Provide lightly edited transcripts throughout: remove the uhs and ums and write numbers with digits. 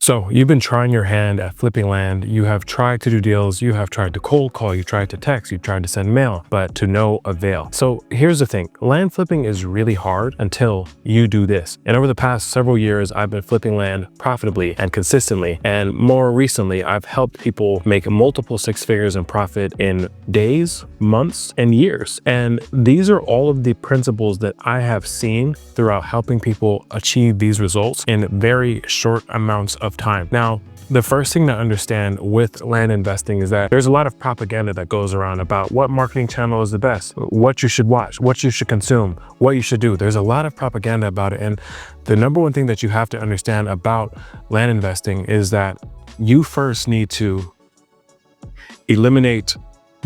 So you've been trying your hand at flipping land. You have tried to do deals. You have tried to cold call. You tried to text. You tried to send mail, but to no avail. So here's the thing. Land flipping is really hard until you do this. And over the past several years, I've been flipping land profitably and consistently. And more recently, I've helped people make multiple six figures in profit in days, months, and years. And these are all of the principles that I have seen throughout helping people achieve these results in very short amounts of time. Now, the first thing to understand with land investing is that there's a lot of propaganda that goes around about what marketing channel is the best, what you should watch, what you should consume, what you should do. There's a lot of propaganda about it. And the number one thing that you have to understand about land investing is that you first need to eliminate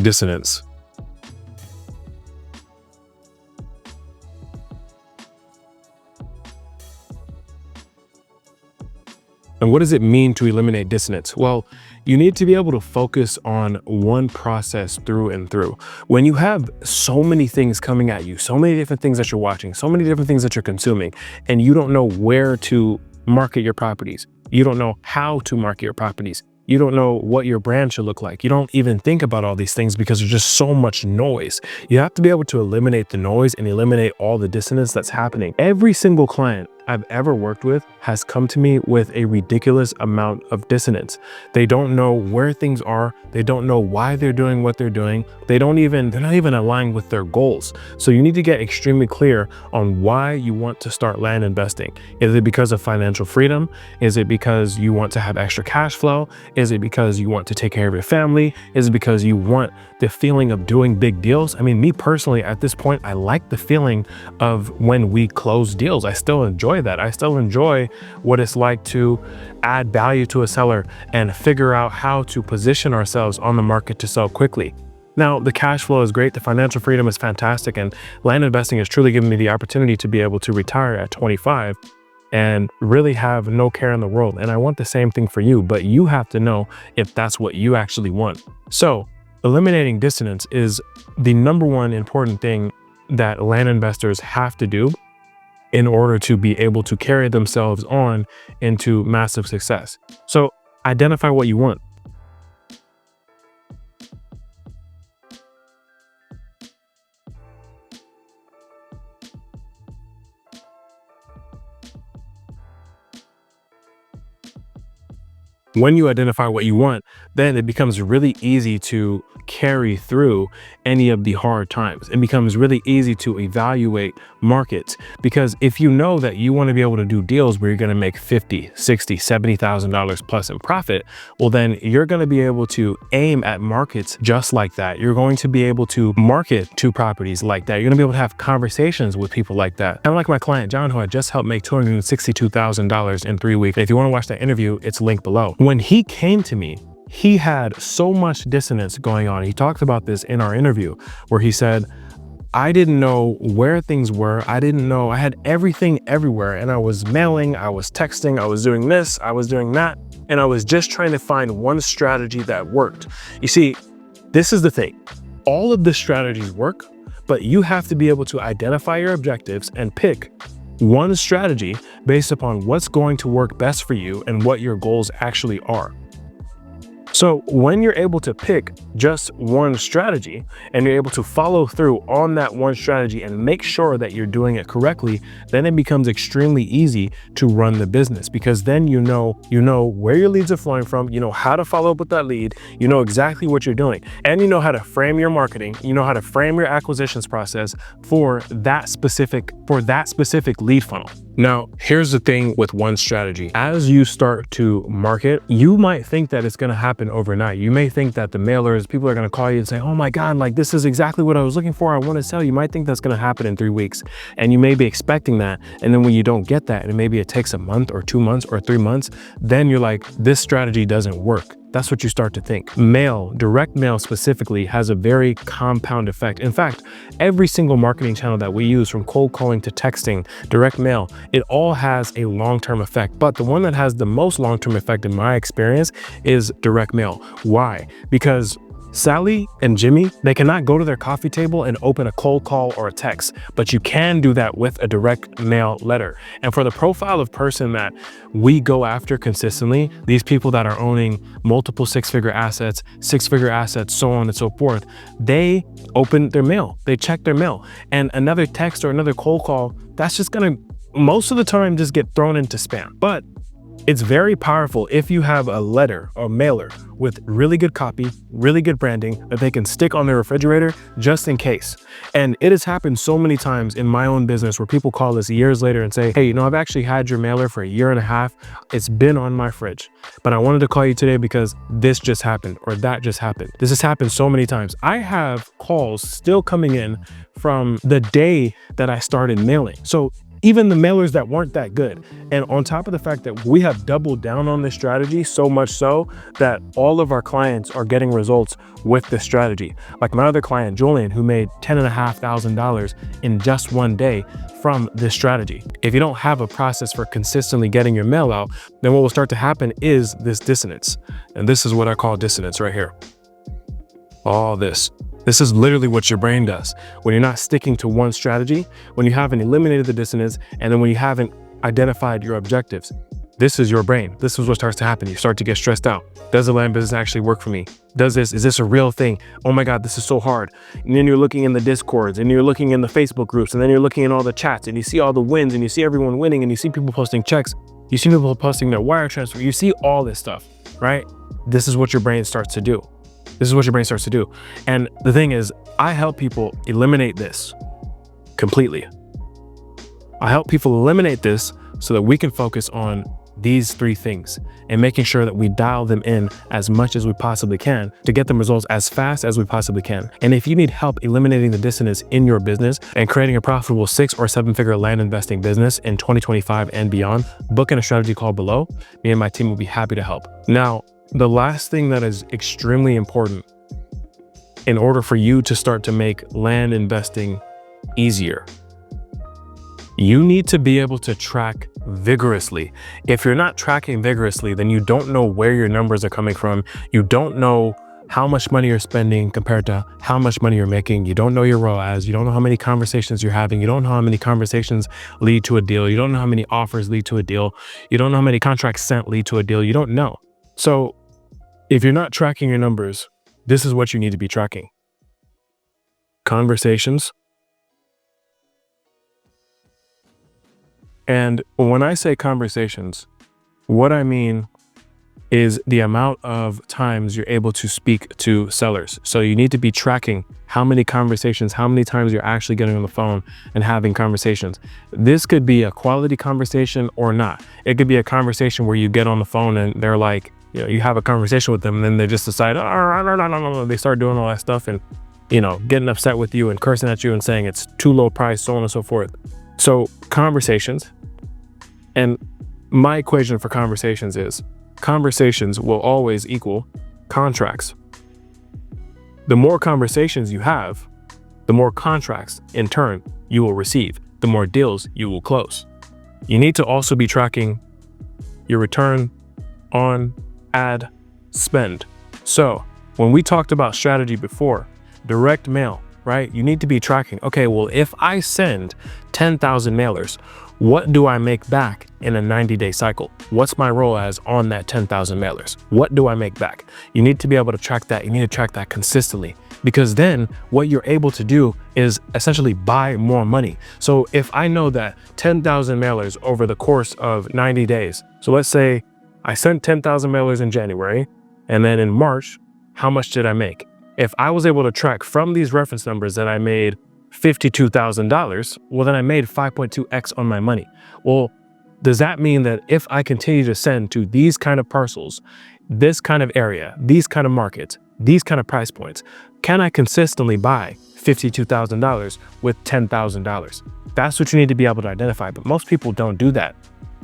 dissonance. And what does it mean to eliminate dissonance? Well, you need to be able to focus on one process through and through. When you have so many things coming at you, so many different things that you're watching, so many different things that you're consuming, and you don't know where to market your properties, you don't know how to market your properties, you don't know what your brand should look like, you don't even think about all these things because there's just so much noise. You have to be able to eliminate the noise and eliminate all the dissonance that's happening. Every single client I've ever worked with has come to me with a ridiculous amount of dissonance. They don't know where things are. They don't know why they're doing what they're doing. They're not even aligned with their goals. So you need to get extremely clear on why you want to start land investing. Is it because of financial freedom? Is it because you want to have extra cash flow? Is it because you want to take care of your family? Is it because you want the feeling of doing big deals? I mean, me personally, at this point, I like the feeling of when we close deals. I still enjoy that. I still enjoy what it's like to add value to a seller and figure out how to position ourselves on the market to sell quickly. Now, the cash flow is great. The financial freedom is fantastic. And land investing has truly given me the opportunity to be able to retire at 25 and really have no care in the world. And I want the same thing for you, but you have to know if that's what you actually want. So eliminating dissonance is the number one important thing that land investors have to do in order to be able to carry themselves on into massive success. So identify what you want. When you identify what you want, then it becomes really easy to carry through any of the hard times. It becomes really easy to evaluate markets, because if you know that you want to be able to do deals where you're going to make $50,000, $60,000, $70,000 plus in profit, well, then you're going to be able to aim at markets just like that. You're going to be able to market to properties like that. You're going to be able to have conversations with people like that. Kind of like my client, John, who I just helped make $262,000 in 3 weeks. And if you want to watch that interview, it's linked below. When he came to me, he had so much dissonance going on. He talked about this in our interview where he said, I didn't know where things were. I didn't know. I had everything everywhere, and I was mailing, I was texting, I was doing this, I was doing that, and I was just trying to find one strategy that worked. You see, this is the thing. All of the strategies work, but you have to be able to identify your objectives and pick one strategy based upon what's going to work best for you and what your goals actually are. So when you're able to pick just one strategy and you're able to follow through on that one strategy and make sure that you're doing it correctly, then it becomes extremely easy to run the business, because then you know where your leads are flowing from, you know how to follow up with that lead, you know exactly what you're doing, and you know how to frame your marketing, you know how to frame your acquisitions process for that specific lead funnel. Now, here's the thing with one strategy. As you start to market, you might think that it's going to happen overnight. You may think that the mailers, people are going to call you and say, oh my God, like this is exactly what I was looking for. I want to sell. You might think that's going to happen in 3 weeks, and you may be expecting that. And then when you don't get that, and maybe it takes a month or 2 months or 3 months, then you're like, this strategy doesn't work. That's what you start to think. Mail, direct mail specifically, has a very compound effect. In fact, every single marketing channel that we use, from cold calling to texting, direct mail, it all has a long-term effect. But the one that has the most long-term effect in my experience is direct mail. Why? Because Sally and Jimmy, they cannot go to their coffee table and open a cold call or a text, but you can do that with a direct mail letter. And for the profile of person that we go after consistently, these people that are owning multiple six-figure assets, so on and so forth, they open their mail, they check their mail, and another text or another cold call, that's just gonna most of the time just get thrown into spam. But it's very powerful if you have a letter or mailer with really good copy, really good branding that they can stick on their refrigerator just in case. And it has happened so many times in my own business where people call us years later and say, hey, you know, I've actually had your mailer for a year and a half. It's been on my fridge, but I wanted to call you today because this just happened or that just happened. This has happened so many times. I have calls still coming in from the day that I started mailing. So even the mailers that weren't that good. And on top of the fact that we have doubled down on this strategy, so much so that all of our clients are getting results with this strategy. Like my other client, Julian, who made $10,500 in just one day from this strategy. If you don't have a process for consistently getting your mail out, then what will start to happen is this dissonance. And this is what I call dissonance right here. All this. This is literally what your brain does when you're not sticking to one strategy, when you haven't eliminated the dissonance, and then when you haven't identified your objectives. This is your brain. This is what starts to happen. You start to get stressed out. Does the land business actually work for me? Is this a real thing? Oh my God, this is so hard. And then you're looking in the Discords and you're looking in the Facebook groups and then you're looking in all the chats and you see all the wins and you see everyone winning and you see people posting checks. You see people posting their wire transfer. You see all this stuff, right? This is what your brain starts to do. This is what your brain starts to do. And the thing is, I help people eliminate this completely. I help people eliminate this so that we can focus on these three things and making sure that we dial them in as much as we possibly can to get them results as fast as we possibly can. And if you need help eliminating the dissonance in your business and creating a profitable 6 or 7-figure land investing business in 2025 and beyond, book in a strategy call below. Me and my team will be happy to help. Now, the last thing that is extremely important in order for you to start to make land investing easier, you need to be able to track vigorously. If you're not tracking vigorously, then you don't know where your numbers are coming from. You don't know how much money you're spending compared to how much money you're making. You don't know your ROAS. You don't know how many conversations you're having. You don't know how many conversations lead to a deal. You don't know how many offers lead to a deal. You don't know how many contracts sent lead to a deal. You don't know. So if you're not tracking your numbers, this is what you need to be tracking. Conversations. And when I say conversations, what I mean is the amount of times you're able to speak to sellers. So you need to be tracking how many conversations, how many times you're actually getting on the phone and having conversations. This could be a quality conversation or not. It could be a conversation where you get on the phone and they're like, you know, you have a conversation with them and then they just decide, oh, they start doing all that stuff and, you know, getting upset with you and cursing at you and saying it's too low price, so on and so forth. So conversations, and my equation for conversations is conversations will always equal contracts. The more conversations you have, the more contracts in turn you will receive, the more deals you will close. You need to also be tracking your return on ad spend. So when we talked about strategy before, direct mail, right? You need to be tracking, okay, well, if I send 10,000 mailers, what do I make back in a 90-day cycle? What's my ROAS on that 10,000 mailers? What do I make back? You need to be able to track that. You need to track that consistently, because then what you're able to do is essentially buy more money. So if I know that 10,000 mailers over the course of 90 days, so let's say I sent 10,000 mailers in January, and then in March, how much did I make? If I was able to track from these reference numbers that I made $52,000, well, then I made 5.2x on my money. Well, does that mean that if I continue to send to these kind of parcels, this kind of area, these kind of markets, these kind of price points, can I consistently buy $52,000 with $10,000? That's what you need to be able to identify, but most people don't do that.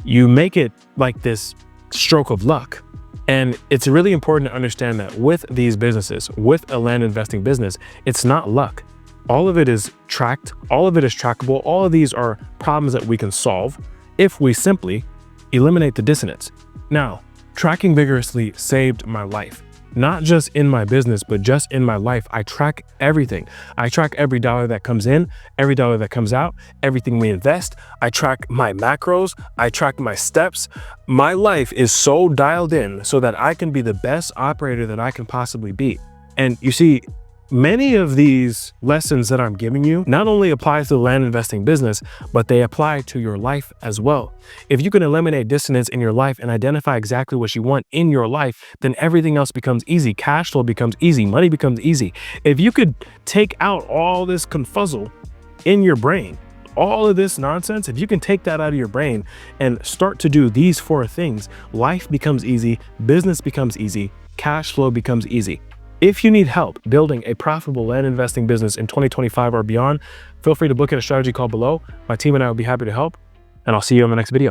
You make it like this stroke of luck. And it's really important to understand that with these businesses, with a land investing business, it's not luck. All of it is tracked, all of it is trackable. All of these are problems that we can solve if we simply eliminate the dissonance. Now, tracking vigorously saved my life. not just in my business, but just in my life. I track everything. I track every dollar that comes in, every dollar that comes out, everything we invest. I track my macros. I track my steps. My life is so dialed in so that I can be the best operator that I can possibly be. And you see, many of these lessons that I'm giving you not only apply to the land investing business, but they apply to your life as well. If you can eliminate dissonance in your life and identify exactly what you want in your life, then everything else becomes easy. Cash flow becomes easy. Money becomes easy. If you could take out all this confuzzle in your brain, all of this nonsense, if you can take that out of your brain and start to do these 4 things, life becomes easy, business becomes easy, cash flow becomes easy. If you need help building a profitable land investing business in 2025 or beyond, feel free to book in a strategy call below. My team and I will be happy to help, and I'll see you on the next video.